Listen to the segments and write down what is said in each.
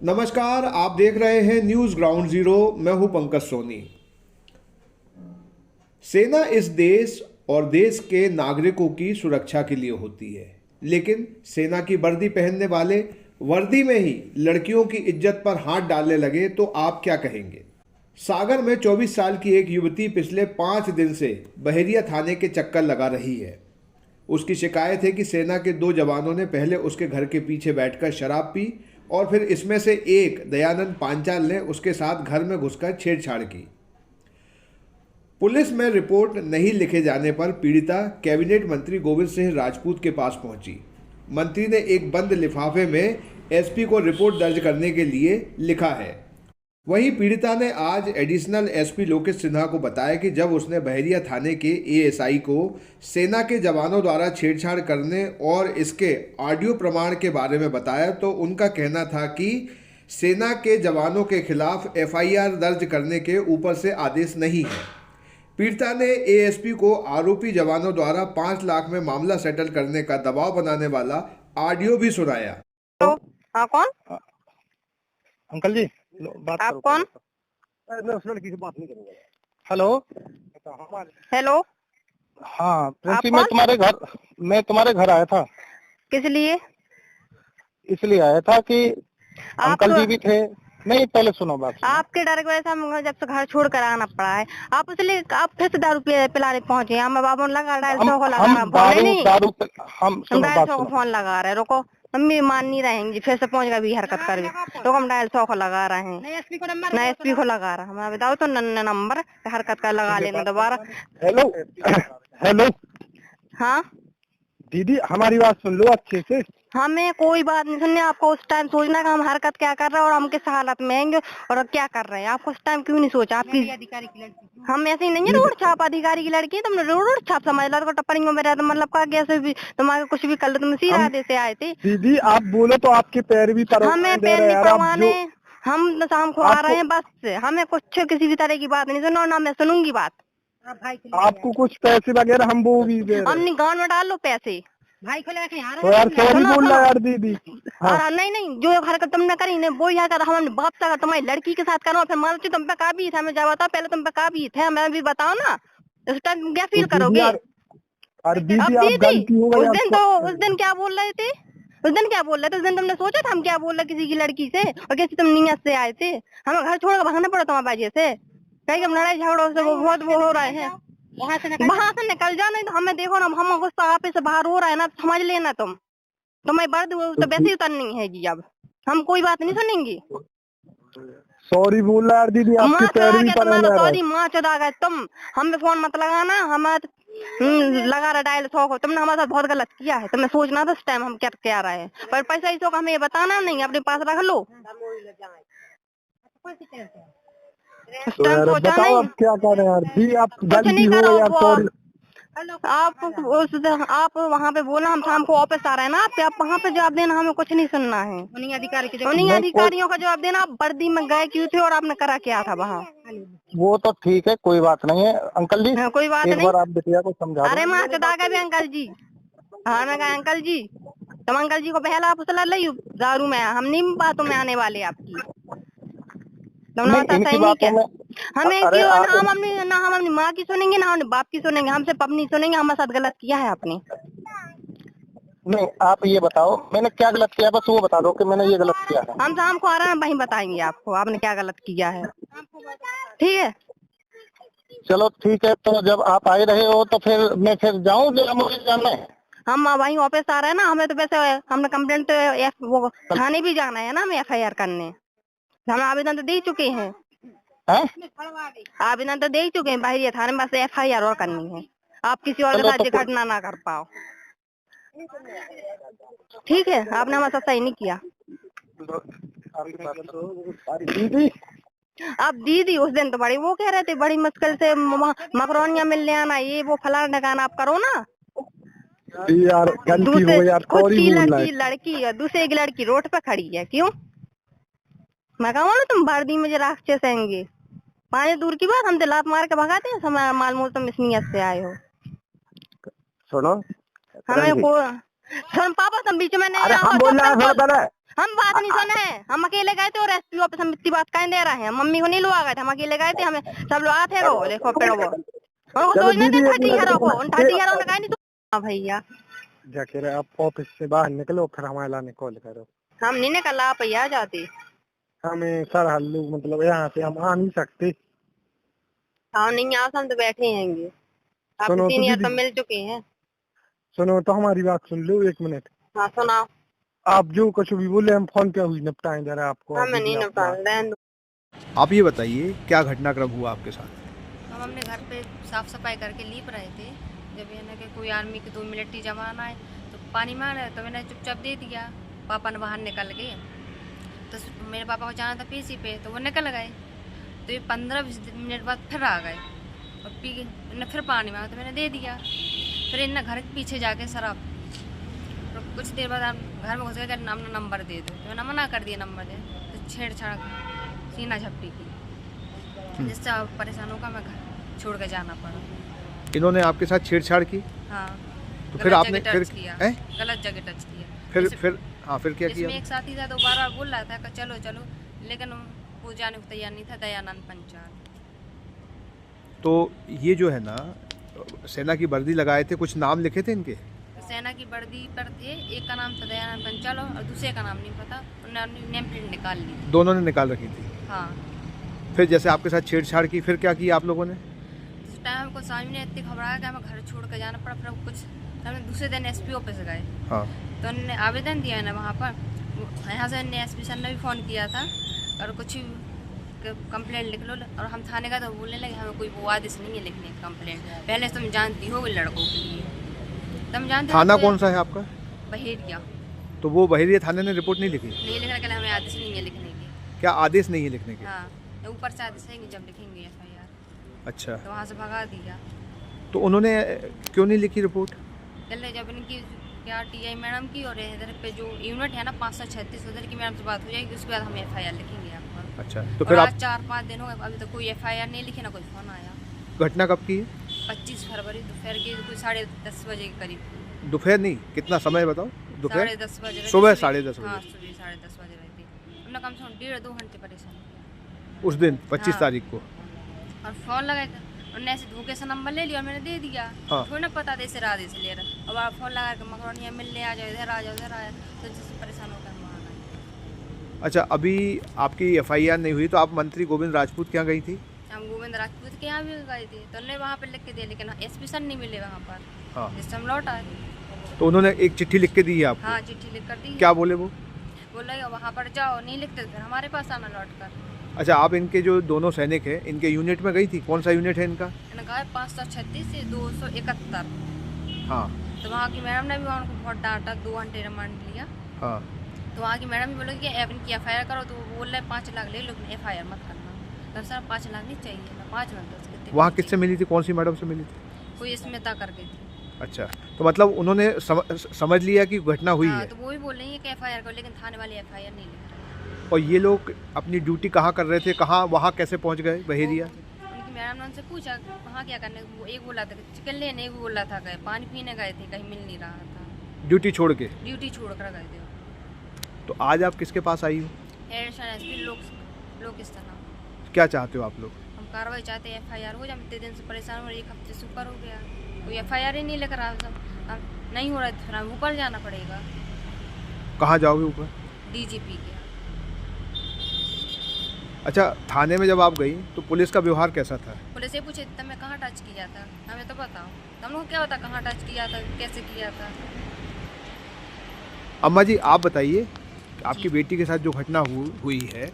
नमस्कार, आप देख रहे हैं न्यूज़ ग्राउंड ज़ीरो। मैं हूं पंकज सोनी। सेना इस देश और देश के नागरिकों की सुरक्षा के लिए होती है, लेकिन सेना की वर्दी पहनने वाले वर्दी में ही लड़कियों की इज्जत पर हाथ डालने लगे तो आप क्या कहेंगे। सागर में 24 साल की एक युवती पिछले 5 दिन से बहेरिया थाने के चक्कर लगा रही है। उसकी शिकायत है कि सेना के 2 जवानों ने पहले उसके घर के पीछे बैठकर शराब पी और फिर इसमें से एक दयानंद पांचाल ने उसके साथ घर में घुसकर छेड़छाड़ की। पुलिस में रिपोर्ट नहीं लिखे जाने पर पीड़िता कैबिनेट मंत्री गोविंद सिंह राजपूत के पास पहुंची। मंत्री ने एक बंद लिफाफे में एसपी को रिपोर्ट दर्ज करने के लिए लिखा है। वहीं पीड़िता ने आज एडिशनल एसपी लोकेश सिन्हा को बताया कि जब उसने बहरिया थाने के एएसआई को सेना के जवानों द्वारा छेड़छाड़ करने और इसके ऑडियो प्रमाण के बारे में बताया तो उनका कहना था कि सेना के जवानों के खिलाफ एफआईआर दर्ज करने के ऊपर से आदेश नहीं है। पीड़िता ने एएसपी को आरोपी जवानों द्वारा 5 लाख में मामला सेटल करने का दबाव बनाने वाला ऑडियो भी सुनाया। तो हाँ कौन? अंकल जी बात आप करो। कौन? मैं उस लड़की से बात नहीं करूंगा। हेलो। हेलो, हाँ प्रिंसी, आप कौन? मैं तुम्हारे घर आया था। किस लिए? इसलिए आया था कि अंकल जी भी थे। नहीं, पहले सुनो बात सुनो। आपके डर की वजह से हम जब से घर छोड़ कर आना पड़ा है। आप इसलिए आप फिर से दारू पिलाने पहुंचे। हम बाबू लगा डायल हम 100 को लगा हम रहा दारू नहीं, दारू पे हम हम सुनो डायल बात 100 को सुनो। फोन लगा रहे। रुको, मम्मी मान नहीं रहेंगी, फिर से पहुंच गई हरकत कर भी। तो हम डायल 100 को लगा रहे हैं, ना एसपी को लगा रहा। हमें बताओ तो नंबर हरकत का लगा लेना दोबारा। हेलो हेलो हाँ दीदी, हमारी बात सुन लो अच्छे से। हमें कोई बात नहीं सुननी। आपको उस टाइम सोचना कि हम हरकत क्या कर रहे हैं और हम किस हालत में हैं और क्या कर रहे हैं। आपको उस टाइम क्यों नहीं सोचा? आपकी अधिकारी की लड़की हम ऐसे ही नहीं है। रोड छाप अधिकारी की लड़की है। तुमने रोड छाप समझ लो, टप्परिंग में रहता मतलब का कैसे भी तुम्हारे कुछ भी कर लो। तुम सीधा आधे से आए थे। दीदी आप बोलो तो आपके पैर भी हमें पैर नहीं पड़वाने, हम शाम को आ रहे हैं बस से। हमें कुछ किसी भी तरह की बात नहीं सुनो, ना मैं सुनूंगी बात। आपको कुछ पैसे वगैरह हम वो भी दे रहे हैं। हमने गाँव में डाल लो पैसे। भाई को लेके तो यार सॉरी बोल रहा यार दीदी। हाँ। नहीं, जो हरकत तुमने करी नहीं वो हरकत हमने बाप से तुम्हारी लड़की के साथ करो। फिर मान तुम पे काबिज थे, हमें जब बताओ पहले तुम पे काबिज थे, हमें भी बताओ ना। इस टाइम क्या फील करोगे? अरे अब दीदी आप गलती हो गई। उस दिन क्या बोल रहे थे? उस दिन तुमने सोचा था हम क्या बोल रहे किसी की लड़की से और कैसे तुम नियत से आए थे? हमें घर छोड़ कर भागना पड़ा तुम्हारी वजह से। कहीं हम लड़ाई झगड़ों से बहुत वो हो रहे हैं। वहाँ से निकल जाओ, नहीं तो हमें देखो ना, हम गुस्सा आप से बाहर हो रहा है ना, समझ लेना तुम्हें बर्द तो वैसे ही उतरनी है जी। अब हम कोई बात नहीं सुनेंगे। सॉरी बोल रहा यार दीदी, आपके पैर भी पड़ रहे हैं। सॉरी माँ चुदा गए तुम। हमें फोन मत लगाना। हम लगा रहा डायल 100 को। तुमने हमारे साथ बहुत गलत किया है। तुम्हें सोचना था इस टाइम हम क्या क्या रहे हैं। पर पैसा ही हमें ये बताना नहीं, अपने पास रख लो। इस तो टाइम यार सोचा बताओ नहीं। अब क्या करें यार दी, आप कुछ गलती नहीं हो करो। गई यार, सॉरी। आप वहाँ पे बोला हम शाम को ऑफिस आ रहे हैं ना, आप वहाँ पे जवाब देना। हमें कुछ नहीं सुनना है। उन्हीं अधिकारियों का जवाब देना। आप वर्दी में गए क्यों थे और आपने करा क्या था वहाँ? वो तो ठीक है, कोई बात नहीं है अंकल जी। कोई बात एक नहीं। बार आप बिटिया को समझा दो। अरे माँ चुदा गए भी अंकल जी। हाँ मैं कहा अंकल जी, तुम अंकल जी को पहला आप फुसला ली दारू में। हम नहीं बातों में आने वाले आपकी। इनकी बातों में हमें अरे क्यों आप ना हम अपनी माँ की सुनेंगे ना अपने बाप की सुनेंगे। हम सिर्फ अपनी सुनेंगे। हमारे साथ गलत किया है आपने। नहीं, आप ये बताओ मैंने क्या गलत किया, बस वो बता दो कि मैंने ये गलत किया है। हम शाम को आ रहे हैं, वहीं बताएंगे आपको आपने क्या गलत किया है। ठीक है, चलो ठीक है, तो जब आप आए रहे हो तो फिर मैं जाऊँ जरा मुझे जाना है। हम वहीं ऑफिस आ रहे हैं ना। हमें तो वैसे हमने कंप्लेंट वो थाने भी जाना है ना, हमें एफआईआर करने। हम आवेदन तो दे चुके हैं। आवेदन तो दे चुके हैं बाहर थाने में, बस एफआईआर और करनी है। आप किसी और के साथ ये घटना ना कर पाओ। ठीक है, आपने हमारे साथ सही नहीं किया। दीदी अब दीदी उस दिन तो बड़ी वो कह रहे थे बड़ी मुश्किल से मकरोनिया मिलने आना, ये वो फलाना ढकाना। आप करो ना। यार गलती हो गई यार, सॉरी बोल रहा है। लड़की दूसरे की लड़की रोड पे खड़ी है, क्यों? मैं कहूँ ना तुम वर्दी में राक्षस आएंगे। 5 दूर की बात, हम तो लात मार के भगाते हैं। मालूम तुम इस नियत से आए हो। सुनो हमें को सुन पापा, तुम बीच में नहीं अरे हम बोल रहे हैं, सुनो पहले हम बात नहीं सुने हैं, हम अकेले गए थे और एसपी ऑफिस हम इतनी बात कहीं दे रहे हैं, मम्मी को नहीं लोग आ गए थे, हम अकेले गए थे, हमें सब लोग आए थे। वो देखो फिर वो उनको चलो सोचने थे दीदी, 30 हज़ार को, उन 30 हज़ार ने कहा नहीं। हाँ भैया जाके आप ऑफिस से बाहर निकलो, फिर हमारे लाने कॉल करो। हम नहीं निकल, आप भैया जाते। हमें सर हल्लू मतलब यहाँ से हम आ नहीं सकते। हाँ नहीं आप हम तो बैठे हैंगे, आप सुनो तो सीनियर तो दीदी, मिल चुके हैं। सुनो तो हमारी बात सुन लो 1 मिनट। हाँ सुनाओ। आप जो कुछ भी बोले हम फोन पे हुई निपटाएं जरा आपको। हमें नहीं निपटाना। आप ये बताइए क्या घटनाक्रम हुआ आपके साथ? हम अपने घर पे साफ सफाई करके लीप रहे थे, जब ये ना कि कोई आर्मी के 2 मिलिट्री जवान आए तो पानी मांगे तो मैंने चुपचाप दे दिया। पापा ने बाहर निकल गए तो मेरे पापा को जाना था पीसी पे, तो वो निकल गए। तो ये 15-20 मिनट बाद फिर आ गए और पी के इन्हें फिर पानी मांगा तो मैंने दे दिया। फिर इन्हें घर के पीछे जाके शराब, और कुछ देर बाद हम घर में घुस गए, अपना नंबर दे दो, तो मैंने मना कर दिया नंबर दे, तो छेड़छाड़ सीना झपटी की, जिससे आप परेशान होकर मैं घर छोड़ के जाना पड़ा। इन्होंने आपके साथ छेड़छाड़ की? हाँ, तो फिर गलत आपने जगह फिर टच किया, हैं? गलत जगह टच किया। फिर हाँ फिर क्या किया? इसमें एक साथी था, दोबारा बोल रहा था कि चलो चलो, लेकिन वो जाने को तैयार नहीं था। दयानंद पंचाल। तो ये जो है ना, सेना की वर्दी लगाए थे, कुछ नाम लिखे थे इनके? सेना की वर्दी पर थे, एक का नाम था दयानंद पंचाल और दूसरे का नाम नहीं पता, उन्होंने नेम प्लेट निकाल ली। दोनों ने निकाल रखी थी। हाँ, फिर जैसे आपके साथ छेड़छाड़ की, फिर क्या किया आप लोगों ने? उस टाइम हमको समझ में इतनी घबराया कि हमें घर छोड़ कर जाना पड़ा। फिर कुछ हम दूसरे दिन एसपी ऑफिस गए, हाँ तो उन्होंने आवेदन दिया है ना वहाँ पर। यहाँ से एसपी सर ने भी फ़ोन किया था और कुछ कंप्लेंट लिख लो, और हम थाने का तो बोलने लगे हमें कोई वो आदेश नहीं है लिखने का कंप्लेंट। पहले तुम जानती हो लड़कों के लिए, तुम जानते हो थाना कौन सा है आपका? बहेरिया। तो वो बहेरिया थाने ने रिपोर्ट नहीं लिखी? नहीं लिखने के लिए हमें आदेश नहीं है लिखने के। क्या आदेश नहीं है लिखने के? हाँ, ऊपर से आदेश है जब लिखेंगे FIR। अच्छा, तो वहाँ से भगा दिया। तो उन्होंने क्यों नहीं लिखी रिपोर्ट? चले जब इनकी क्या TI मैडम की और इधर पे जो यूनिट है ना 536 उधर की मैडम से बात हो जाएगी, उसके बाद हम FIR लिखेंगे आप पर। अच्छा, तो फिर आप 4-5 दिन हो गए, अभी तक कोई FIR नहीं लिखे, ना कोई फोन आया। घटना कब की है? 25 फरवरी दोपहर के कोई 10:30 बजे के करीब। दोपहर नहीं, कितना समय बताओ? दोपहर 10:30 बजे रहे थे। सुबह 10:30 हाँ, बजे? सुबह 10:30 बजे रहे थे। उन्होंने कम से कम 1.5-2 घंटे परेशान किया। उस दिन 25 हाँ। तारीख को? और फोन लगाए थे, उन्होंने ऐसे धोखे से नंबर ले लिया और मैंने दे दिया। हाँ। थोड़ी ना पता था इसे राधे से ले रहा। अब आप फोन लगा के मकरोनिया मिलने आ जाओ, इधर आ जाओ, इधर आया, तो जिससे परेशान होकर हम वहाँ गए। अच्छा, अभी आपकी FIR नहीं हुई तो आप मंत्री गोविंद राजपूत के यहाँ गई थी? हम गोविंद राजपूत के यहाँ भी गए थे, तो उन्होंने वहाँ पर लिख के दिया, लेकिन एसपी सर नहीं मिले वहाँ पर। हाँ, जिससे हम लौट आए। तो उन्होंने एक चिट्ठी लिख के दी है आपको? हाँ, चिट्ठी लिख कर दी। क्या बोले वो? बोला वहाँ पर जाओ, नहीं लिखते तो फिर हमारे पास आना लौट कर। अच्छा, आप इनके जो दोनों सैनिक हैं इनके यूनिट में गई थी? कौन सा यूनिट है इनका? इन्होंने कहा 536 से 271। हाँ तो वहाँ की मैडम ने भी वहाँ उनको बहुत डांटा, 2 घंटे रिमांड लिया। हाँ, तो वहाँ की मैडम भी बोले कि इनकी FIR करो, तो वो बोल रहे 5 लाख ले लो, FIR मत करना। तो सर 5 लाख नहीं चाहिए, मैं 5 लाख दस कितने। वहाँ किससे मिली थी? कौन सी मैडम से मिली थी? कोई स्मिता करके थी। अच्छा, तो मतलब उन्होंने समझ लिया कि घटना हुई हाँ, है, तो वो भी बोल रही है कि FIR करो, लेकिन थाने वाले FIR नहीं लिख रहे। और ये लोग अपनी ड्यूटी कहाँ कर रहे थे? कहाँ वहाँ कैसे पहुँच गए बहेरिया? उनकी मैडम ने उनसे पूछा वहाँ क्या करने, वो एक बोला था कि चिकन लेने, एक बोला था कि पानी पीने गए थे, कहीं मिल नहीं रहा था। ड्यूटी छोड़ के? ड्यूटी छोड़ कर गए थे। तो आज आप किसके पास आई हो? एडिशनल SP लोग इस तरह। क्या चाहते हो आप लोग? हम कार्रवाई चाहते हैं, FIR हो जाए। इतने दिन से परेशान हो रहे, 1 हफ्ते से ऊपर हो गया, कोई FIR ही नहीं लिख रहा। सब अब नहीं हो रहा है तो फिर हमें ऊपर जाना पड़ेगा, कहाँ जाओगे ऊपर? DGP के। अच्छा, थाने में जब आप गई तो पुलिस का व्यवहार कैसा था? पुलिस ये पूछे तुम्हें कहाँ टच किया था, हमें तो बताओ, तो हम लोग क्या होता कहाँ टच किया था, कैसे किया था। अम्मा जी, आप बताइए, आपकी बेटी के साथ जो घटना हुई है,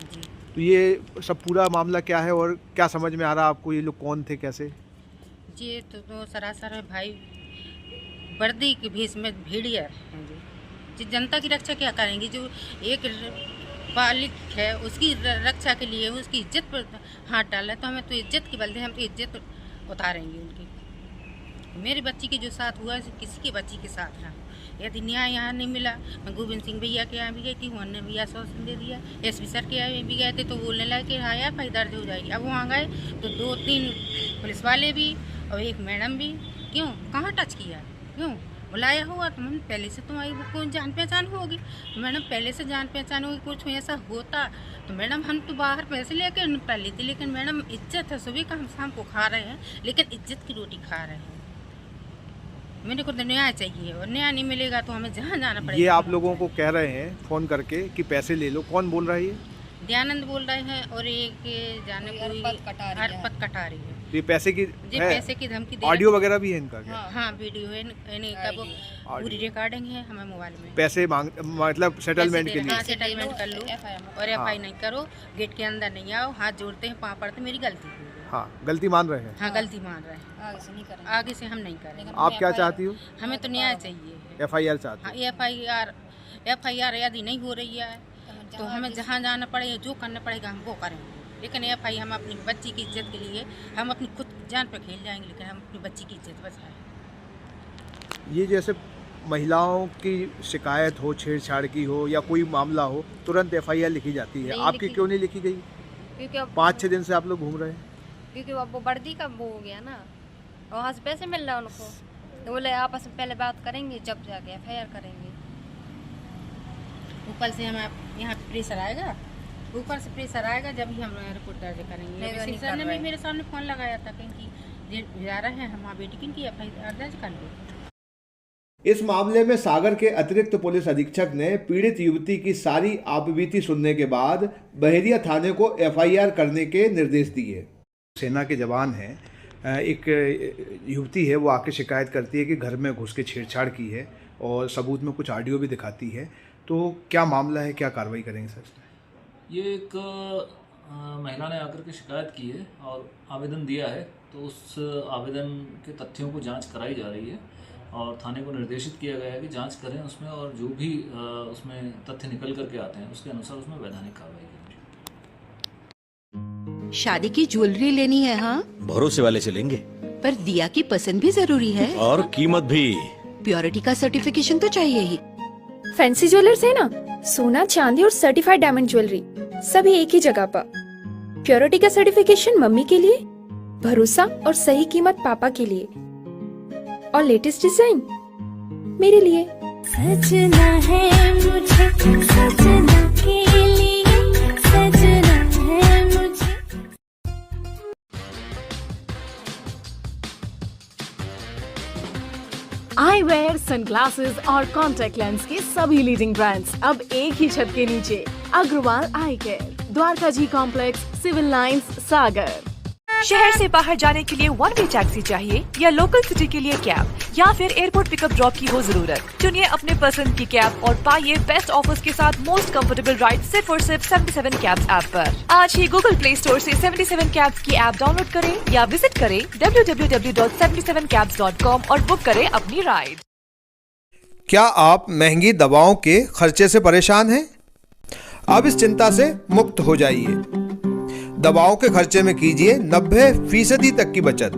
तो ये सब पूरा मामला क्या है और क्या समझ में आ रहा आपको? ये लोग कौन थे, कैसे? जी, तो सरासर है भाई, वर्दी के भेष में भेड़िया हैं जी। जनता की रक्षा क्या करेंगी? जो एक बालिक है उसकी रक्षा के लिए उसकी इज्जत पर हाथ डाला, तो हमें तो इज्जत के बल दे, हम तो इज्जत उतारेंगे उनकी। मेरी बच्ची के जो साथ हुआ है किसी की बच्ची के साथ रहा। यदि न्याय यहाँ नहीं मिला, मैं गोविंद सिंह भैया के यहाँ भी गई थी, उन्होंने भी आश्वासन दे दिया। SP सर के यहाँ भी गए थे तो बोलने लगे कि हाँ यार भाई दर्ज हो जाएगी। अब वहाँ गए तो 2-3 पुलिस वाले भी और एक मैडम भी। क्यों? कहाँ टच किया? क्यों? बुलाया हुआ तो मैंने पहले से तुम्हारी कोई जान पहचान होगी। तो मैडम पहले से जान पहचान होगी, कुछ ऐसा होता तो मैडम हम तो बाहर पैसे लेके निपटा लेते, लेकिन मैडम इज्जत है, सुबह का हम शाम को खा रहे हैं, लेकिन इज्जत की रोटी खा रहे हैं। मेरे को तो न्याय चाहिए, और न्याय नहीं मिलेगा तो हमें जहाँ जाना पड़ेगा। ये आप लोगों को कह रहे हैं फ़ोन करके कि पैसे ले लो, कौन बोल रहा है ये? दयानंद बोल रहे हैं और एक जाने कोई हरपत कटारी है। ये पैसे की ये है? पैसे की धमकी दे ऑडियो वगैरह भी है इनका क्या? हाँ वीडियो है इनका, वो पूरी रिकॉर्डिंग है हमें मोबाइल में। पैसे मांग मतलब सेटलमेंट के लिए? हाँ सेटलमेंट कर लो और एफआई नहीं करो, गेट के अंदर नहीं आओ, हाथ जोड़ते हैं, पाँव पड़ते, मेरी गलती है। हाँ गलती मान रहे हैं। हाँ गलती मान रहे हैं, आगे से हम नहीं करेंगे। आप क्या चाहती हो? हमें तो न्याय चाहिए। FIR चाहती हाँ एफआईआर यदि नहीं हो रही है तो हमें जहाँ जाना पड़ेगा, जो करना पड़ेगा हम वो करेंगे, लेकिन एफआई हम अपनी बच्ची की इज्जत के लिए हम अपनी खुद जान पे खेल जाएंगे, लेकिन हम अपनी बच्ची की इज्जत बचाएं। ये जैसे महिलाओं की शिकायत हो, छेड़छाड़ की हो या कोई मामला हो, तुरंत FIR लिखी जाती है, आपकी क्यों नहीं लिखी गई? क्योंकि अब 5-6 दिन से आप लोग घूम रहे हैं। क्योंकि अब वो वर्दी का वो हो गया ना, वहाँ से पैसे मिल रहे हैं उनको, तो बोले आपस में पहले बात करेंगे जब जाके FIR करेंगे। ऊपर से हमें यहाँ प्रेशर आएगा, ऊपर से प्रेशर आएगा जब ही हम रिपोर्ट दर्ज करेंगे। नहीं, अभी नहीं सर ने कर भी मेरे सामने फ़ोन लगाया था, कहीं की जा रहे हैं हमारा बेटी की FIR दर्ज कर लो। इस मामले में सागर के अतिरिक्त पुलिस अधीक्षक ने पीड़ित युवती की सारी आपबीती सुनने के बाद बहेरिया थाने को FIR करने के निर्देश दिए। सेना के जवान हैं, एक युवती है, वो आके शिकायत करती है कि घर में घुस के छेड़छाड़ की है और सबूत में कुछ ऑडियो भी दिखाती है, तो क्या मामला है, क्या कार्रवाई करेंगे सर? ये एक महिला ने आकर के शिकायत की है और आवेदन दिया है, तो उस आवेदन के तथ्यों को जांच कराई जा रही है और थाने को निर्देशित किया गया है कि जांच करें उसमें, और जो भी उसमें तथ्य निकल करके आते हैं उसके अनुसार उसमें वैधानिक कार्रवाई करें। शादी की ज्वेलरी लेनी है? हाँ भरोसे वाले से लेंगे, पर दिया की पसंद भी जरूरी है और कीमत भी। प्योरिटी का सर्टिफिकेशन तो चाहिए ही। फैंसी ज्वेलर्स है ना, सोना चांदी और सर्टिफाइड डायमंड ज्वेलरी सभी एक ही जगह पर। प्योरिटी का सर्टिफिकेशन मम्मी के लिए, भरोसा और सही कीमत पापा के लिए, और लेटेस्ट डिजाइन मेरे लिए। सजना है मुझे, सजना के लिए सजना है मुझे। आई वेयर, सनग्लासेस और कॉन्टैक्ट लेंस के सभी लीडिंग ब्रांड्स अब एक ही छत के नीचे। अग्रवाल आई केयर, द्वारका जी कॉम्प्लेक्स, सिविल लाइंस, सागर। शहर से बाहर जाने के लिए वन वे टैक्सी चाहिए या लोकल सिटी के लिए कैब, या फिर एयरपोर्ट पिकअप ड्रॉप की हो जरूरत? चुनिए अपने पसंद की कैब और पाइए बेस्ट ऑफर्स के साथ मोस्ट कंफर्टेबल राइड सिर्फ और सिर्फ 77 कैब्स ऐप पर। आज ही गूगल प्ले स्टोर से 77 कैब्स की ऐप डाउनलोड करें या विजिट करें www.77cabs.com और बुक करें अपनी राइड। क्या आप महंगी दवाओं के खर्चे से परेशान हैं? अब इस चिंता से मुक्त हो जाइए। दवाओं के खर्चे में कीजिए 90% तक की बचत।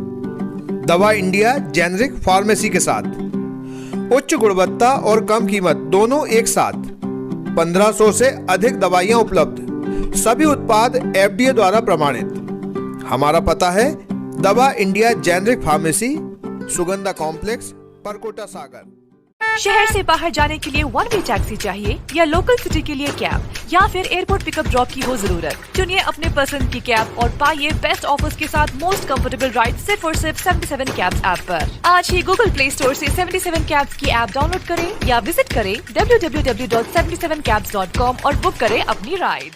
दवा इंडिया जेनेरिक फार्मेसी के साथ उच्च गुणवत्ता और कम कीमत दोनों एक साथ। 1500 से अधिक दवाइयां उपलब्ध, सभी उत्पाद FDA द्वारा प्रमाणित। हमारा पता है Dava India generic pharmacy, Sugandha complex, Parkota, Sagar. शहर से बाहर जाने के लिए वन वे टैक्सी चाहिए या लोकल सिटी के लिए कैब, या फिर एयरपोर्ट पिकअप ड्रॉप की हो जरूरत? चुनिए अपने पसंद की कैब और पाइए बेस्ट ऑफर्स के साथ मोस्ट कंफर्टेबल राइड सिर्फ और सिर्फ 77 कैब्स ऐप पर। आज ही गूगल प्ले स्टोर से 77 कैब्स की ऐप डाउनलोड करें या विजिट करें www.77cabs.com और बुक करें अपनी राइड।